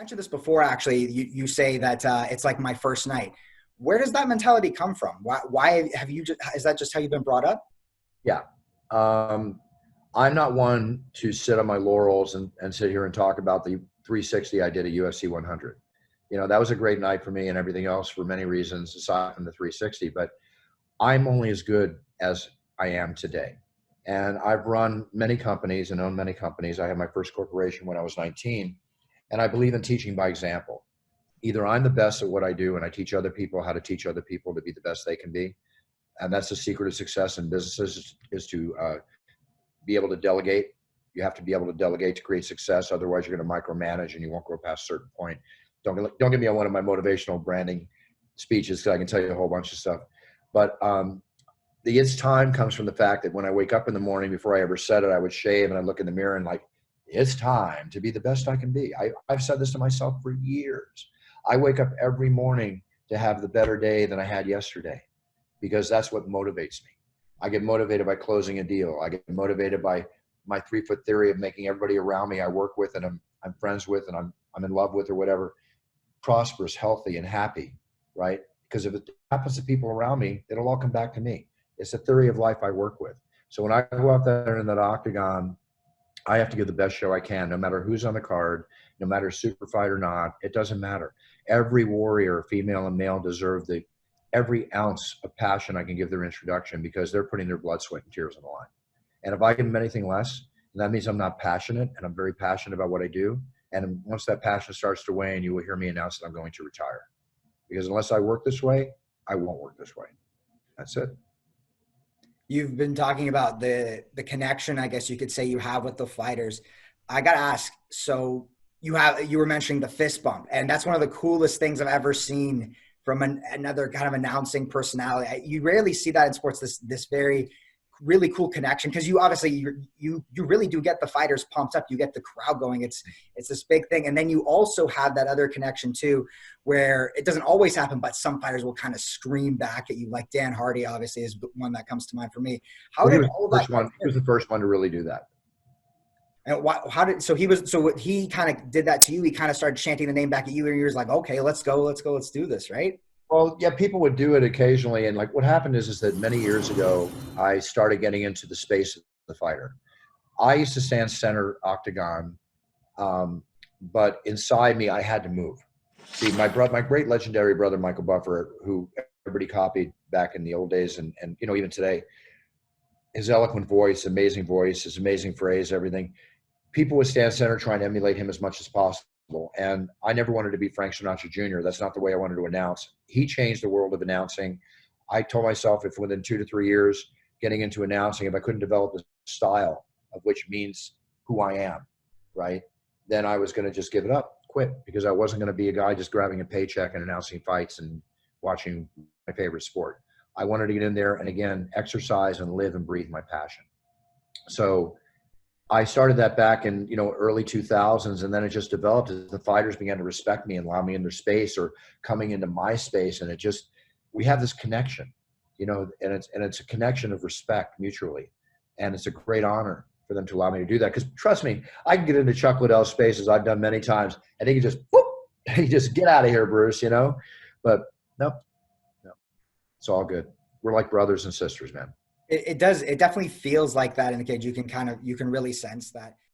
mentioned this before, actually. You say that it's like my first night. Where does that mentality come from? Why have you just, is that just how you've been brought up? Yeah. Um, I'm not one to sit on my laurels and sit here and talk about the 360 I did at UFC 100. That was a great night for me and everything else for many reasons aside from the 360, but I'm only as good as I am today. And I've run many companies and owned many companies. I had my first corporation when I was 19, and I believe in teaching by example. Either I'm the best at what I do and I teach other people how to teach other people to be the best they can be. And that's the secret of success in businesses is to be able to delegate. You have to be able to delegate to create success. Otherwise, you're going to micromanage and you won't go past a certain point. Don't get me on one of my motivational branding speeches because I can tell you a whole bunch of stuff. But the it's time comes from the fact that when I wake up in the morning, before I ever said it, I would shave and I look in the mirror and like, it's time to be the best I can be. I've said this to myself for years. I wake up every morning to have the better day than I had yesterday because that's what motivates me. I get motivated by closing a deal. I get motivated by my 3-foot theory of making everybody around me I work with and I'm friends with and I'm in love with or whatever prosperous, healthy, and happy, right? Because if it happens to people around me, it'll all come back to me. It's a theory of life I work with. So when I go out there in that octagon, I have to give the best show I can, no matter who's on the card, no matter super fight or not. It doesn't matter. Every warrior, female and male, deserve every ounce of passion I can give their introduction because they're putting their blood, sweat, and tears on the line. And if I give them anything less, that means I'm not passionate, and I'm very passionate about what I do. And once that passion starts to wane, you will hear me announce that I'm going to retire. Because unless I work this way, I won't work this way. That's it. You've been talking about the connection, I guess you could say, you have with the fighters. I gotta ask, so you were mentioning the fist bump, and that's one of the coolest things I've ever seen from another kind of announcing personality. You rarely see that in sports, this very really cool connection, because you obviously you really do get the fighters pumped up, you get the crowd going. It's this big thing. And then you also have that other connection too, where it doesn't always happen, but some fighters will kind of scream back at you, like Dan Hardy obviously is one that comes to mind for me. How Well, did all that he was the first one to really do that. And he kind of did that to you? He kind of started chanting the name back at you, and you're like, okay, let's go, let's do this, right? Well, yeah, people would do it occasionally. And like what happened is that many years ago, I started getting into the space of the fighter. I used to stand center octagon, but inside me, I had to move. See, my great legendary brother, Michael Buffer, who everybody copied back in the old days and even today, his eloquent voice, his amazing phrase, everything. People would stand center trying to emulate him as much as possible. And I never wanted to be Frank Sinatra Jr. That's not the way I wanted to announce. He changed the world of announcing. I told myself if within 2 to 3 years getting into announcing, if I couldn't develop a style of which means who I am, right, then I was going to just give it up, quit, because I wasn't going to be a guy just grabbing a paycheck and announcing fights and watching my favorite sport. I wanted to get in there and, again, exercise and live and breathe my passion. So I started that back in, early 2000s, and then it just developed as the fighters began to respect me and allow me in their space or coming into my space. And we have this connection, and it's a connection of respect mutually. And it's a great honor for them to allow me to do that. Because trust me, I can get into Chuck Liddell's spaces I've done many times, and he can just, whoop, he just get out of here, Bruce, but no, it's all good. We're like brothers and sisters, man. It does. It definitely feels like that in the cage. You can really sense that.